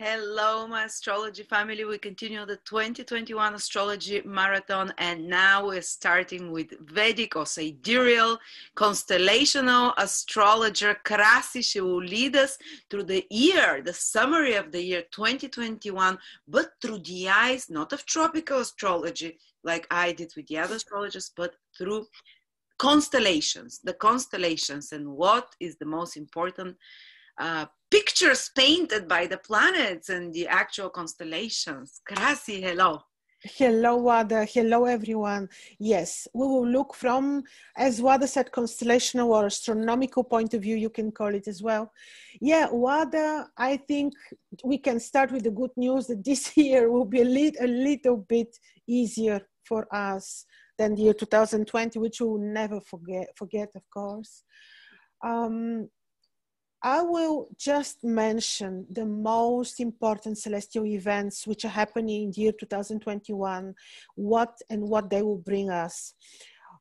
Hello, my astrology family. We continue the 2021 astrology marathon, and now we're starting with Vedic or Sidereal constellational astrologer Krasi. She will lead us through the year, the summary of the year 2021, but through the eyes not of tropical astrology like I did with the other astrologers, but through constellations, the constellations, and what is the most important pictures painted by the planets and the actual constellations. Krasi, hello. Hello, Wada. Hello, everyone. Yes, we will look from, as Wada said, constellational or astronomical point of view, you can call it as well. Yeah, Wada, I think we can start with the good news that this year will be a little bit easier for us than the year 2020, which we will never forget, of course. I will just mention the most important celestial events which are happening in the year 2021, what they will bring us.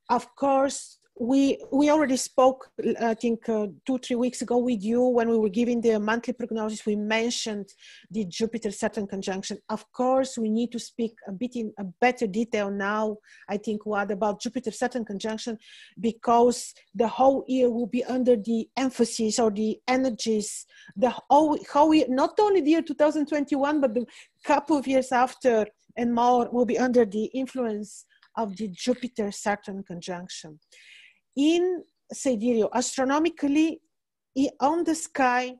Of course, we already spoke, I think 2-3 weeks ago with you when we were giving the monthly prognosis. We mentioned the Jupiter-Saturn conjunction. Of course, we need to speak a bit in a better detail now, I think, what about Jupiter-Saturn conjunction, because the whole year will be under the emphasis or the energies, not only the year 2021, but the couple of years after and more will be under the influence of the Jupiter-Saturn conjunction. In Sidereal, astronomically, on the sky,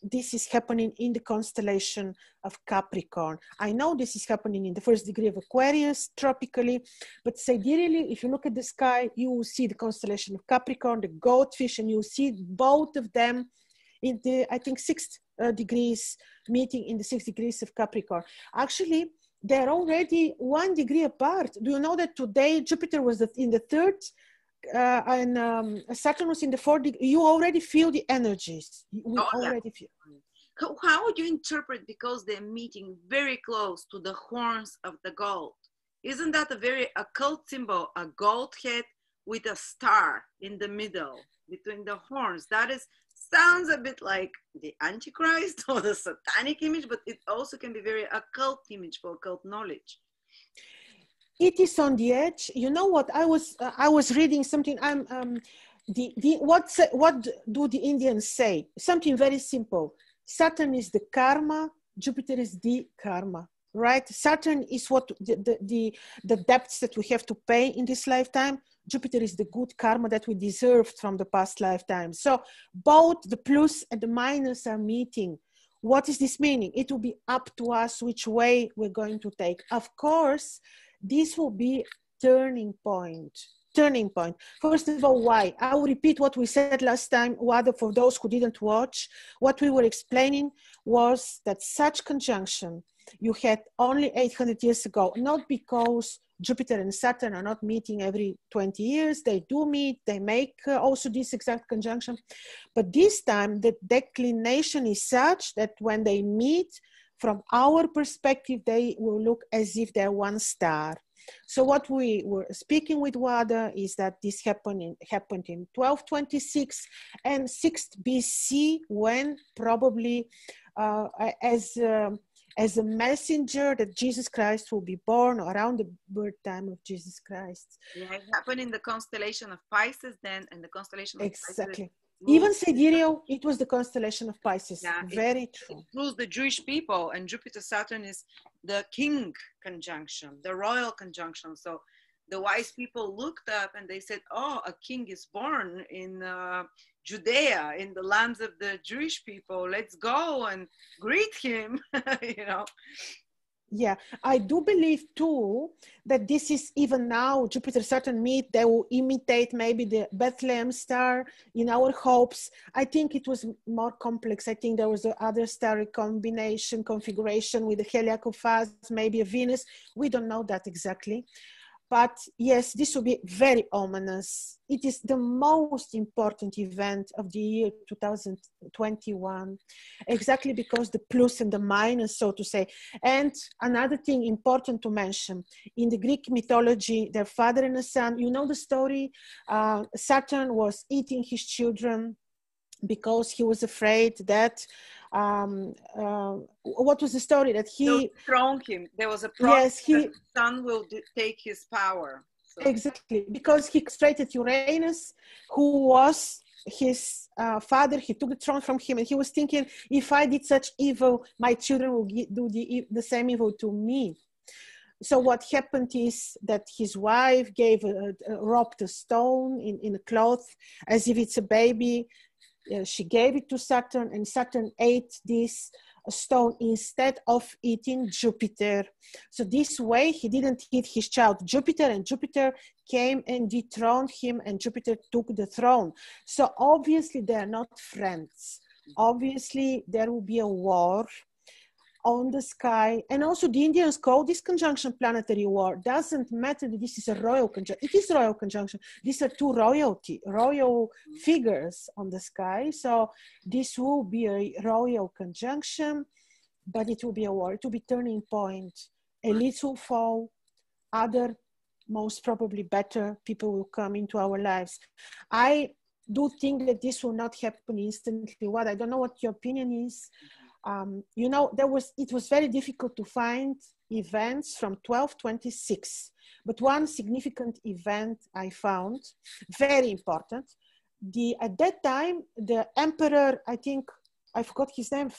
this is happening in the constellation of Capricorn. I know this is happening in the first degree of Aquarius, tropically, but sidereally, if you look at the sky, you will see the constellation of Capricorn, the goldfish, and you'll see both of them in the, I think, 6 degrees, meeting in the 6 degrees of Capricorn. Actually, they're already 1 degree apart. Do you know that today Jupiter was in the 3rd and Saturn was in the 4th degree? You already feel the energies. We already feel. How would you interpret, because they're meeting very close to the horns of the gold? Isn't that a very occult symbol, a gold head with a star in the middle between the horns? That sounds a bit like the Antichrist or the satanic image, but it also can be very occult image for occult knowledge. It is on the edge. You know what? I was reading something. What do the Indians say? Something very simple. Saturn is the karma. Jupiter is the karma. Right? Saturn is what the debts that we have to pay in this lifetime. Jupiter is the good karma that we deserved from the past lifetime. So both the plus and the minus are meeting. What is this meaning? It will be up to us which way we're going to take. Of course, this will be turning point. First of all, why? I will repeat what we said last time, Wada, for those who didn't watch. What we were explaining was that such conjunction you had only 800 years ago, not because Jupiter and Saturn are not meeting every 20 years. They do meet, they make also this exact conjunction. But this time, the declination is such that when they meet, from our perspective, they will look as if they're one star. So what we were speaking with Wada is that this happened in 1226 and 6th BC, when probably as a messenger that Jesus Christ will be born around the birth time of Jesus Christ. Yeah, it happened in the constellation of Pisces then, and the constellation of exactly. Pisces. Even Sidereal, it was the constellation of Pisces. Yeah, very true. It rules the Jewish people, and Jupiter-Saturn is the king conjunction, the royal conjunction. So the wise people looked up and they said, oh, a king is born in Judea, in the lands of the Jewish people. Let's go and greet him, you know. Yeah, I do believe too that this is even now Jupiter-Saturn meet, they will imitate maybe the Bethlehem star in our hopes. I think it was more complex. I think there was the other star configuration with the Heliophas, maybe a Venus. We don't know that exactly. But yes, this will be very ominous. It is the most important event of the year 2021, exactly because the plus and the minus, so to say. And another thing important to mention, in the Greek mythology, their father and a son, you know the story, Saturn was eating his children because he was afraid that what was the story that he thrown him? There was a yes, prophet that the sun will take his power. So. Exactly, because he castrated Uranus, who was his father. He took the throne from him, and he was thinking, if I did such evil, my children will do the same evil to me. So what happened is that his wife wrapped a stone in a cloth as if it's a baby. She gave it to Saturn, and Saturn ate this stone instead of eating Jupiter. So this way he didn't eat his child Jupiter, and Jupiter came and dethroned him, and Jupiter took the throne. So obviously they're not friends. Obviously there will be a war on the sky. And also the Indians call this conjunction planetary war. Doesn't matter that this is a royal conjunction. It is royal conjunction. These are two royal figures on the sky. So this will be a royal conjunction, but it will be a war. It will be turning point. Elites will fall. Other, most probably better people will come into our lives. I do think that this will not happen instantly. I don't know what your opinion is. You know, it was very difficult to find events from 1226, but one significant event I found, very important. At that time, the emperor, I think, I forgot his name,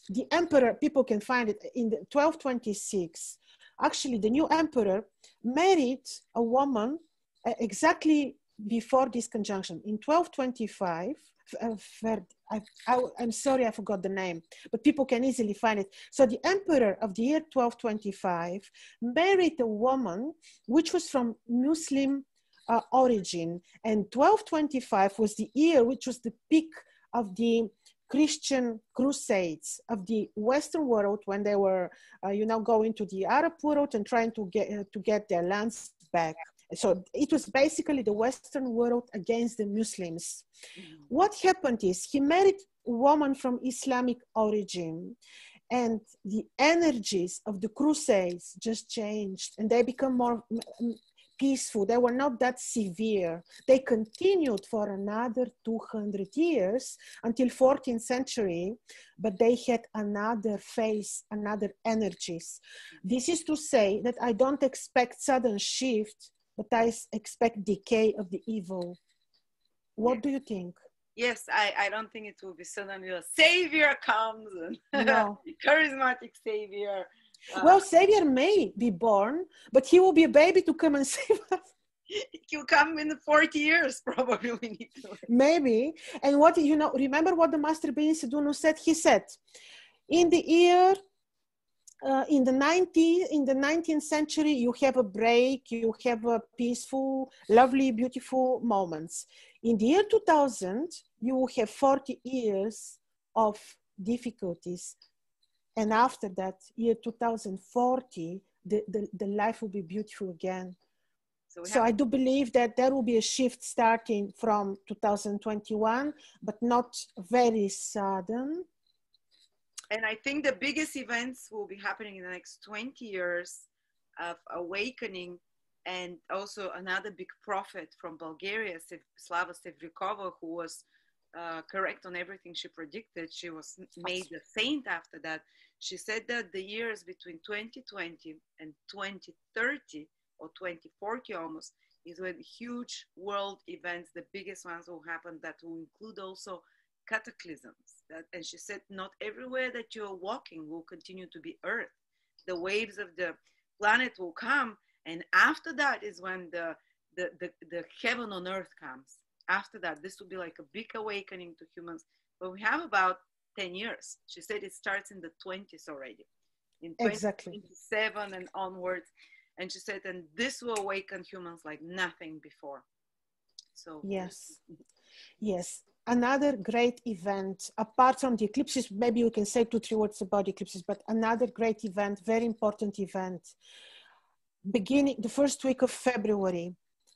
the emperor, people can find it in the 1226. Actually, the new emperor married a woman exactly before this conjunction in 1225. I'm sorry, I forgot the name, but people can easily find it. So the emperor of the year 1225 married a woman which was from Muslim origin, and 1225 was the year which was the peak of the Christian crusades of the Western world, when they were, going to the Arab world and trying to get their lands back. So it was basically the Western world against the Muslims. What happened is he married a woman from Islamic origin, and the energies of the crusades just changed, and they become more peaceful. They were not that severe. They continued for another 200 years until 14th century, but they had another phase, another energies. This is to say that I don't expect sudden shift, but I expect decay of the evil. What do you think? Yes, I don't think it will be suddenly a savior comes and no. charismatic savior. Well, savior may be born, but he will be a baby to come and save us. He'll come in 40 years, probably. We need to. Maybe. And remember what the Master Being Sedunu said? He said, in the year in the 19th century, you have a break, you have a peaceful, lovely, beautiful moments. In the year 2000, you will have 40 years of difficulties. And after that, year 2040, the life will be beautiful again. So I do believe that there will be a shift starting from 2021, but not very sudden. And I think the biggest events will be happening in the next 20 years of awakening, and also another big prophet from Bulgaria, Slava Sevrikova, who was correct on everything she predicted. She was made a saint after that. She said that the years between 2020 and 2030 or 2040 almost is when huge world events, the biggest ones, will happen, that will include also cataclysms. And she said, not everywhere that you're walking will continue to be earth. The waves of the planet will come, and after that is when the heaven on earth comes. After that, this will be like a big awakening to humans. But we have about 10 years. She said it starts in the 20s already, in 2027 and onwards. And she said, and this will awaken humans like nothing before. So yes. Another great event, apart from the eclipses, maybe we can say 2-3 words about the eclipses, but another great event, very important event. Beginning the first week of February,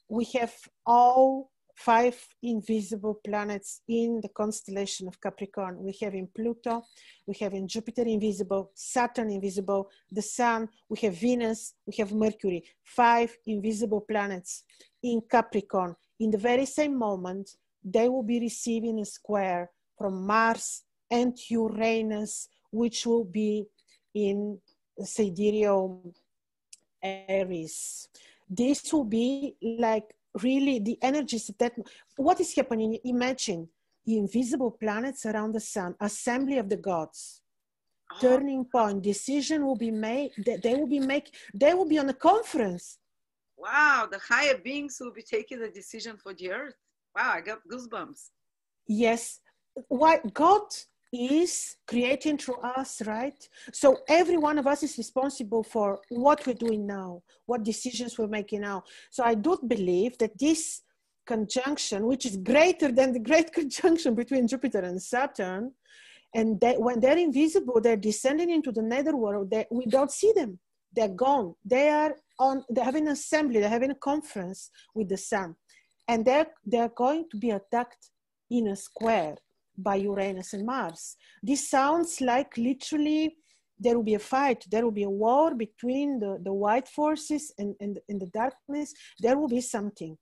we have all 5 invisible planets in the constellation of Capricorn. We have in Pluto, we have in Jupiter invisible, Saturn invisible, the Sun, we have Venus, we have Mercury, 5 invisible planets in Capricorn. In the very same moment, they will be receiving a square from Mars and Uranus, which will be in Sidereal Aries. This will be like really the energies that, what is happening? Imagine the invisible planets around the sun, assembly of the gods, turning point, decision will be made, they will be on a conference. Wow, the higher beings will be taking the decision for the earth. Wow, I got goosebumps. Yes, why God is creating through us, right? So every one of us is responsible for what we're doing now, what decisions we're making now. So I do believe that this conjunction, which is greater than the great conjunction between Jupiter and Saturn, and that when they're invisible, they're descending into the netherworld, we don't see them. They're gone. They're having an assembly, they're having a conference with the sun. And they're going to be attacked in a square by Uranus and Mars. This sounds like literally there will be a fight, there will be a war between the white forces and the darkness. There will be something.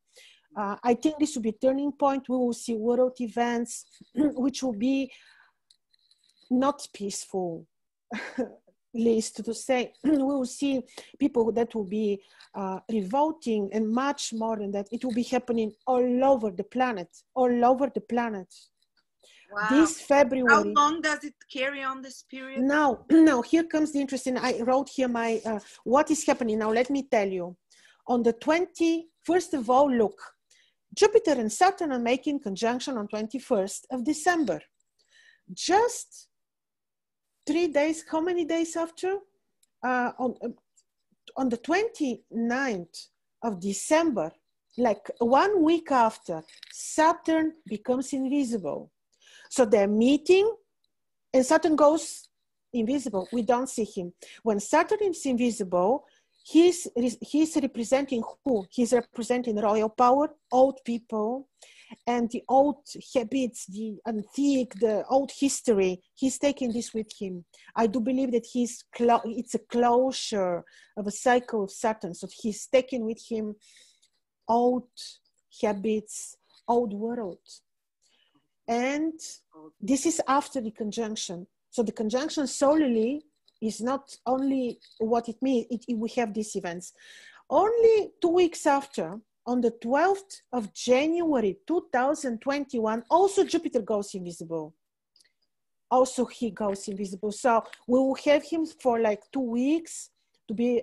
I think this will be a turning point. We will see world events which will be not peaceful, least to say. We will see people that will be revolting, and much more than that. It will be happening all over the planet, all over the planet. Wow. This February. How long does it carry on this period? Now, here comes the interesting. I wrote here my, what is happening now. Let me tell you. On the 21st of all, look, Jupiter and Saturn are making conjunction on 21st of December. Just 3 days, how many days after? On the 29th of December, like 1 week after, Saturn becomes invisible. So they're meeting and Saturn goes invisible. We don't see him. When Saturn is invisible, he's representing who? He's representing royal power, old people, and the old habits, the antique, the old history. He's taking this with him. I do believe that it's a closure of a cycle of Saturn. So he's taking with him old habits, old world. And this is after the conjunction. So the conjunction solely is not only what it means, we have these events. Only 2 weeks after, on the 12th of January 2021, also Jupiter goes invisible. Also he goes invisible. So we will have him for like 2 weeks to be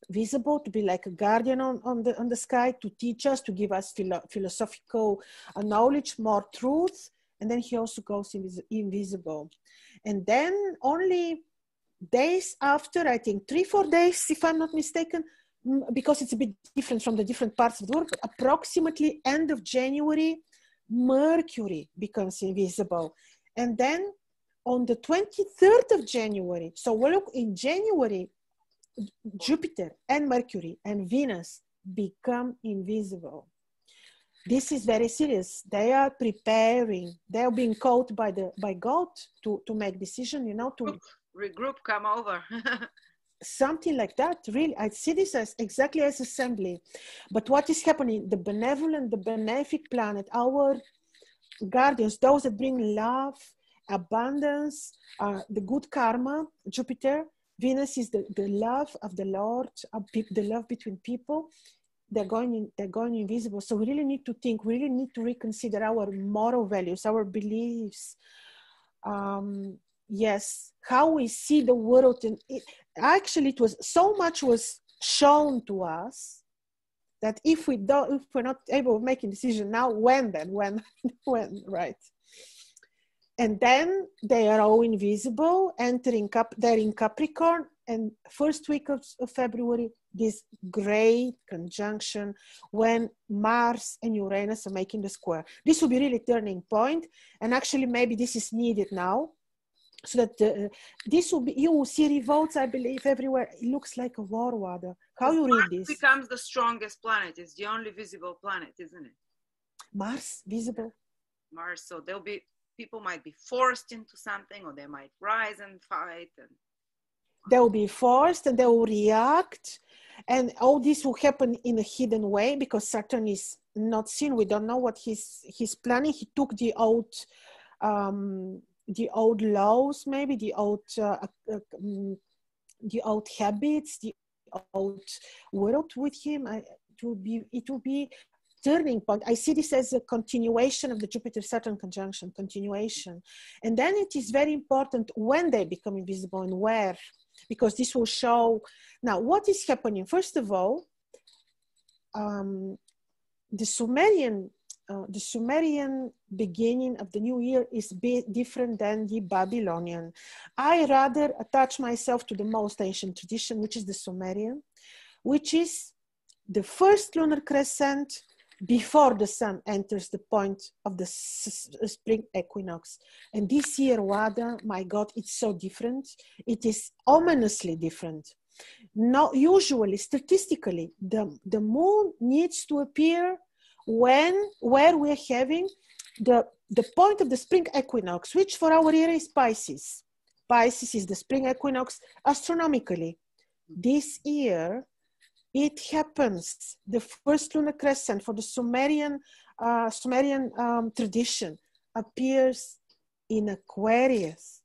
visible, to be like a guardian on the sky, to teach us, to give us philosophical knowledge, more truth. And then he also goes invisible. And then only days after, I think 3-4 days, if I'm not mistaken, because it's a bit different from the different parts of the world, but approximately end of January, Mercury becomes invisible. And then on the 23rd of January, so we look in January, Jupiter and Mercury and Venus become invisible. This is very serious. They are preparing. They are being called by God to make decision, to regroup, come over. Something like that. Really, I see this as exactly as assembly. But what is happening? The benevolent, the benefic planet, our guardians, those that bring love, abundance, the good karma, Jupiter. Venus is the love of the Lord, the love between people. They're going invisible. So we really need to think, we really need to reconsider our moral values, our beliefs. Yes, how we see the world. And it was so much was shown to us that if we're not able to make a decision now, when, right? And then they are all invisible, they're in Capricorn, and first week of February, this great conjunction when Mars and Uranus are making the square. This will be really turning point, and actually maybe this is needed now, so that you will see revolts, I believe, everywhere. It looks like a war, Wada. How you read this? Mars becomes the strongest planet. It's the only visible planet, isn't it? Mars, visible? Mars, so people might be forced into something, or they might rise and fight. They will be forced and they will react. And all this will happen in a hidden way because Saturn is not seen. We don't know what he's planning. He took the old laws, maybe the old habits, the old world with him. It will be turning point. I see this as a continuation of the Jupiter-Saturn conjunction, continuation. And then it is very important when they become invisible and where, because this will show. Now, what is happening? First of all, the Sumerian beginning of the new year is different than the Babylonian. I rather attach myself to the most ancient tradition, which is the Sumerian, which is the first lunar crescent before the sun enters the point of the spring equinox. And this year, Wada, my God, it's so different. It is ominously different. Now, usually, statistically, the moon needs to appear where we're having the point of the spring equinox, which for our year is Pisces. Pisces is the spring equinox astronomically. This year, it happens, the first lunar crescent for the Sumerian tradition appears in Aquarius.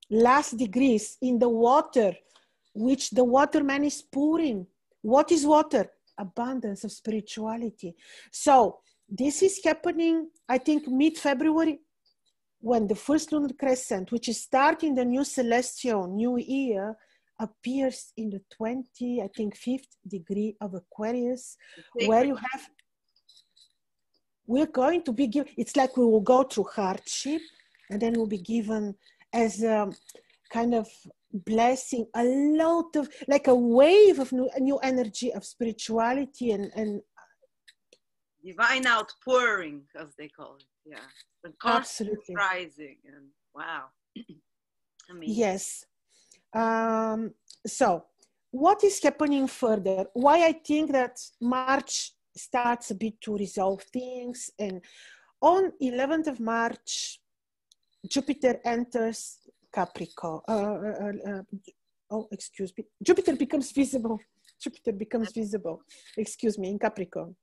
Last degrees in the water, which the waterman is pouring. What is water? Abundance of spirituality. So this is happening, I think, mid-February, when the first lunar crescent, which is starting the new celestial new year, appears in the 5th degree of Aquarius, where you have, we're going to be given, it's like we will go through hardship and then we'll be given as a kind of blessing, a lot of, like a wave of new energy of spirituality and divine outpouring, as they call it. Yeah. The absolutely rising and wow. Amazing. Yes. So what is happening further? Why I think that March starts a bit to resolve things, and on 11th of March, Jupiter enters Capricorn. Jupiter becomes visible. In Capricorn.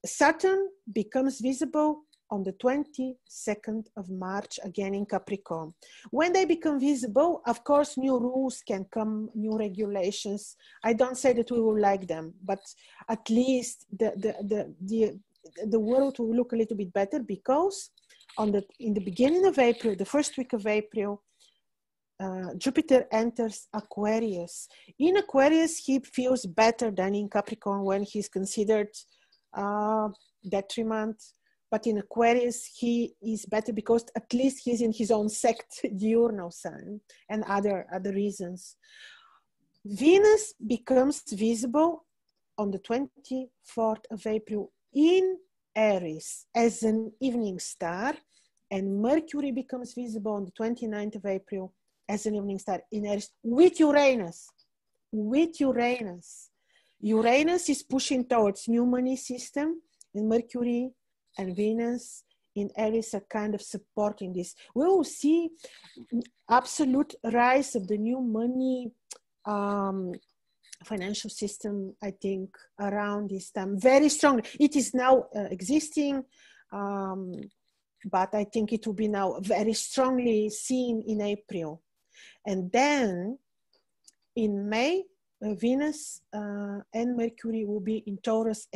Saturn becomes visible on the 22nd of March, again in Capricorn. When they become visible, of course, new rules can come, new regulations. I don't say that we will like them, but at least the world will look a little bit better, because in the beginning of April, the first week of April, Jupiter enters Aquarius. In Aquarius, he feels better than in Capricorn, when he's considered detriment. But in Aquarius, he is better because at least he's in his own sect diurnal sign, and other reasons. Venus becomes visible on the 24th of April in Aries as an evening star, and Mercury becomes visible on the 29th of April as an evening star in Aries with Uranus. Uranus is pushing towards new money system, and Mercury and Venus in Aries are kind of supporting this. We will see absolute rise of the new money financial system, I think, around this time, very strongly. It is now existing, but I think it will be now very strongly seen in April. And then in May, Venus and Mercury will be in Taurus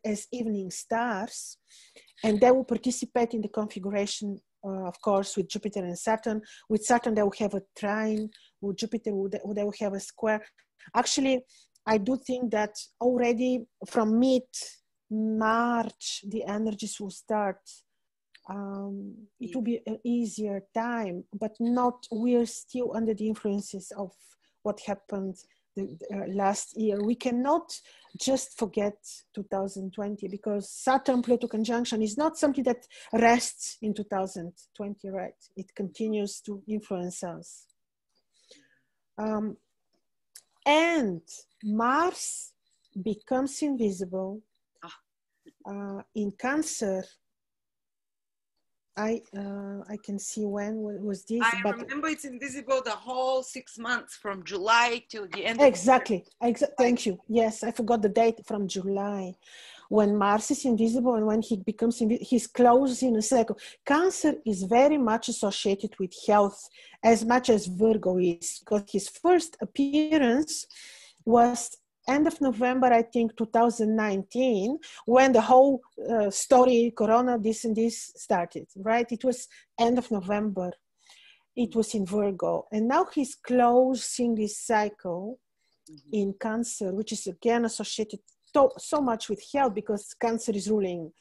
as evening stars, and they will participate in the configuration, of course, with Jupiter and Saturn. With Saturn, they will have a trine. With Jupiter, they will have a square. Actually, I do think that already from mid-March, the energies will start. It will be an easier time, but we're still under the influences of what happened last year. We cannot just forget 2020, because Saturn-Pluto conjunction is not something that rests in 2020, right? It continues to influence us. And Mars becomes invisible in Cancer I can see when was this, I but remember it's invisible the whole 6 months from July till the end exactly. of Thank you. Yes, I forgot the date, from July, when Mars is invisible and when he becomes he's close in a cycle. Cancer is very much associated with health as much as Virgo is, because his first appearance was end of November, I think, 2019, when the whole story, Corona, this and this started, right? It was end of November. It was in Virgo. And now he's closing this cycle in Cancer, which is again associated so much with health, because Cancer is ruled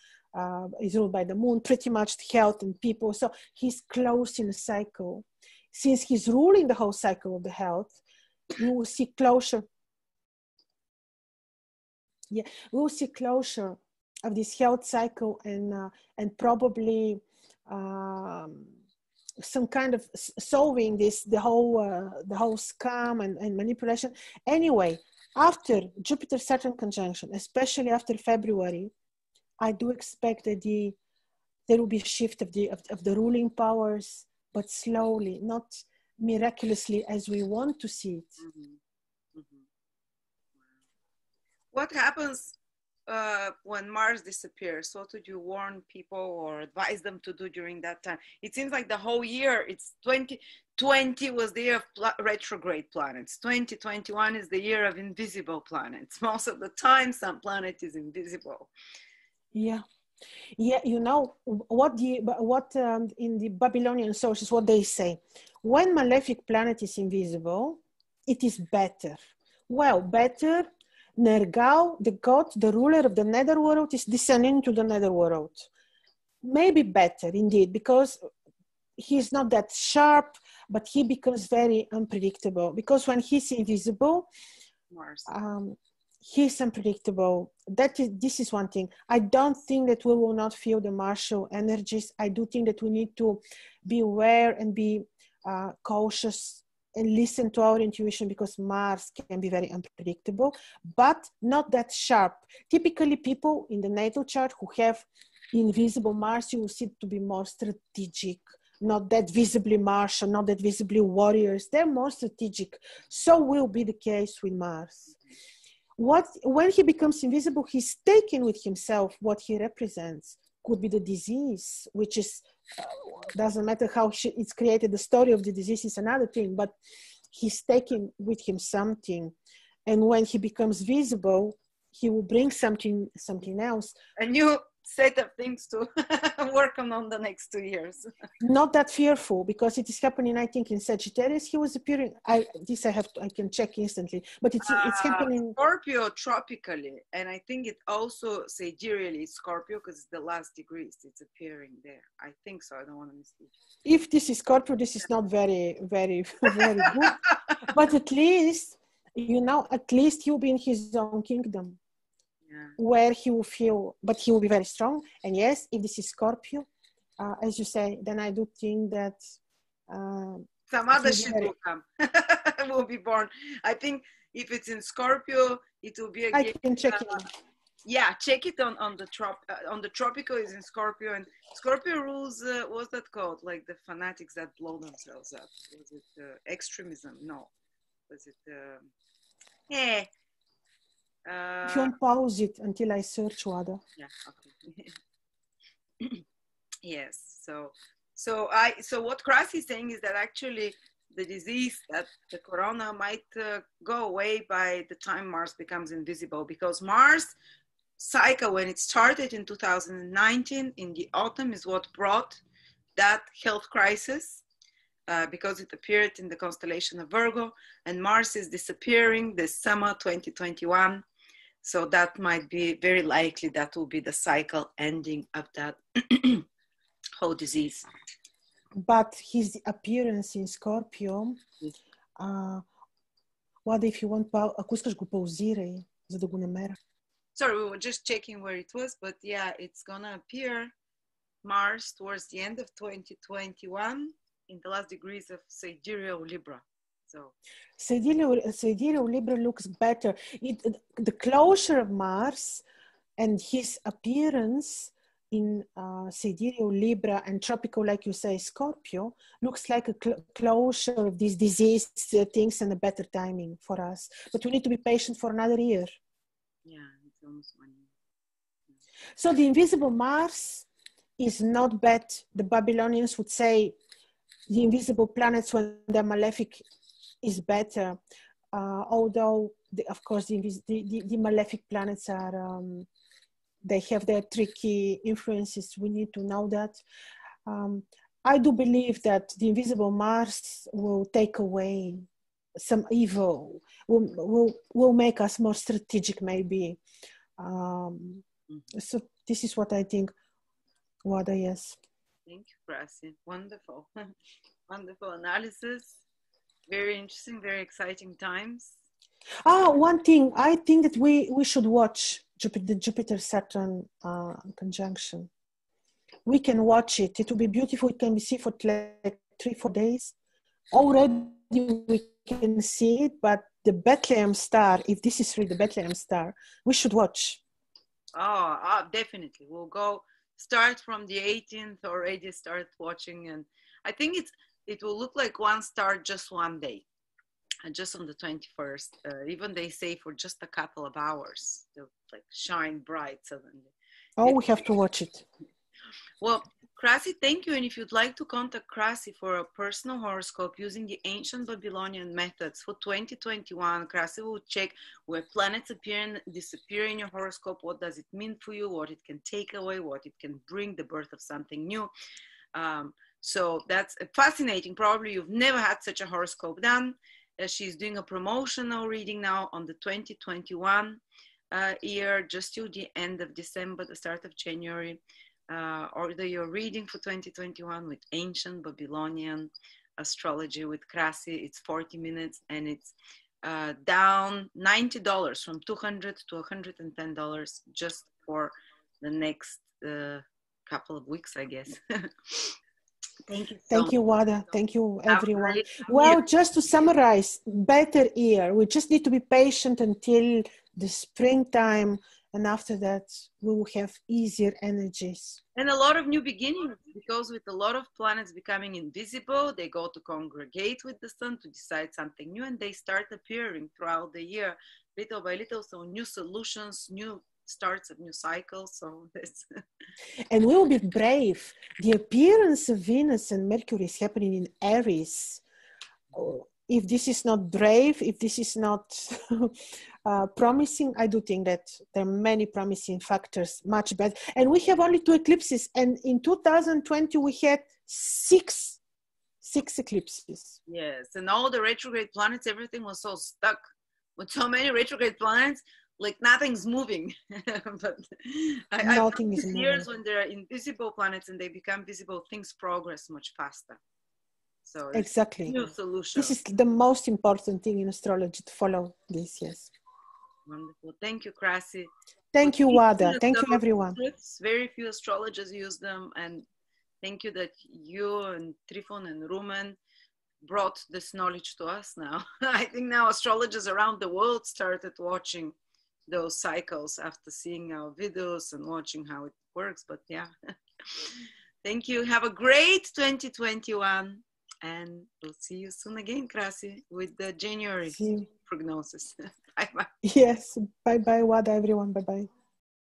by the moon, pretty much health and people. So he's closing the cycle. Since he's ruling the whole cycle of the health, you will see closure. Yeah, we will see closure of this health cycle, and probably some kind of solving the whole scam and manipulation. Anyway, after Jupiter-Saturn conjunction, especially after February, I do expect that there will be a shift of the ruling powers, but slowly, not miraculously as we want to see it. What happens when Mars disappears? What would you warn people or advise them to do during that time? It seems like the whole year, it's 2020 was the year of retrograde planets. 2021 is the year of invisible planets. Most of the time, some planet is invisible. Yeah. Yeah, you know what in the Babylonian sources, what they say, when malefic planet is invisible, it is better. Well, better. Nergal, the god, the ruler of the netherworld, is descending to the netherworld. Maybe better indeed, because he's not that sharp, but he becomes very unpredictable. Because when he's invisible, Mars. He's unpredictable. This is one thing. I don't think that we will not feel the martial energies. I do think that we need to be aware and be cautious and listen to our intuition, because Mars can be very unpredictable, but not that sharp. Typically, people in the natal chart who have invisible Mars, you will see to be more strategic, not that visibly martial, not that visibly warriors. They're more strategic. So will be the case with Mars. When he becomes invisible, he's taking with himself what he represents. Could be the disease, which is, doesn't matter how it's created, the story of the disease is another thing, but he's taking with him something. And when he becomes visible, he will bring something else. A new set of things to work on the next 2 years. Not that fearful, because it is happening, I think, in Sagittarius. He was appearing, I can check instantly, but it's happening. Scorpio tropically, and I think it also sidereally is Scorpio, because it's the last degrees, it's appearing there. I think so, I don't want to mislead. If this is Scorpio, this is not very, very, very good. But at least, at least he'll be in his own kingdom. Yeah. Where he will feel, but he will be very strong. And yes, if this is Scorpio, as you say, then I do think that some other shit will come. Will be born. I think if it's in Scorpio, it will be again. I can check it. Yeah, check it on the tropical is in Scorpio, and Scorpio rules. What's that called? Like the fanatics that blow themselves up. Was it extremism? No. Was it? Yeah. If you want, pause it until I search, Wada. Yeah. Okay. Yes. So what Krasi is saying is that actually the disease, that the corona might go away by the time Mars becomes invisible, because Mars cycle, when it started in 2019 in the autumn, is what brought that health crisis. Because it appeared in the constellation of Virgo, and Mars is disappearing this summer 2021. So that might be very likely that will be the cycle ending of that whole disease. But his appearance in Scorpio, what if you want, ако искаш го паузирай, за да го намеря. Sorry, we were just checking where it was, but yeah, it's gonna appear Mars towards the end of 2021 in the last degrees of Sidereal Libra. So Sidereal Libra looks better. The closure of Mars and his appearance in Sidereal, Libra, and tropical, like you say, Scorpio, looks like a closure of these disease things and a better timing for us. But we need to be patient for another year. Yeah, it's almost 1 year. So the invisible Mars is not bad. The Babylonians would say the invisible planets, when they're malefic, is better. Although, of course, the malefic planets are, they have their tricky influences. We need to know that. I do believe that the invisible Mars will take away some evil, will make us more strategic, maybe. So this is what I think. Wada, yes. Thank you, Krasi. Wonderful. Wonderful analysis. Very interesting, very exciting times. One thing, I think that we should watch the Jupiter-Saturn conjunction. We can watch it. It will be beautiful. It can be seen for like 3-4 days. Already we can see it, but the Bethlehem star, if this is really the Bethlehem star, we should watch. Oh, definitely. We'll go start from the 18th, already start watching. And I think it will look like one star just one day. And just on the 21st, even they say for just a couple of hours, they'll like shine bright suddenly. Oh, we have to watch it. Well, Krasi, thank you. And if you'd like to contact Krasi for a personal horoscope using the ancient Babylonian methods for 2021, Krasi will check where planets appear and disappear in your horoscope. What does it mean for you? What it can take away? What it can bring? The birth of something new. So that's fascinating. Probably you've never had such a horoscope done. She's doing a promotional reading now on the 2021 year, just till the end of December, the start of January. Order your reading for 2021 with ancient Babylonian astrology with Krasi. It's 40 minutes and it's down $90 from $200 to $110 just for the next couple of weeks, I guess. Thank you. Thank you, Wada. Thank you, everyone. Well, just to summarize, better year. We just need to be patient until the springtime. And after that, we will have easier energies. And a lot of new beginnings, because with a lot of planets becoming invisible, they go to congregate with the sun to decide something new, and they start appearing throughout the year, little by little. So new solutions, new starts of new cycles. So this. And we will be brave. The appearance of Venus and Mercury is happening in Aries. If this is not brave, if this is not promising, I do think that there are many promising factors, much better. And we have only 2 eclipses. And in 2020, we had six eclipses. Yes, and all the retrograde planets, everything was so stuck. With so many retrograde planets, like nothing's moving. But Nothing is moving. Years when there are invisible planets and they become visible, things progress much faster. So exactly. New solution. This is the most important thing in astrology, to follow this. Yes. Wonderful. Thank you, Krasi. Thank you, Wada. Thank you, everyone. Very few astrologers use them, and thank you that you and Trifon and Rumen brought this knowledge to us now. I think now astrologers around the world started watching those cycles after seeing our videos and watching how it works. But yeah, thank you. Have a great 2021. And we'll see you soon again, Krasi, with the January prognosis. Bye-bye. Yes. Bye-bye, Wada, everyone. Bye-bye.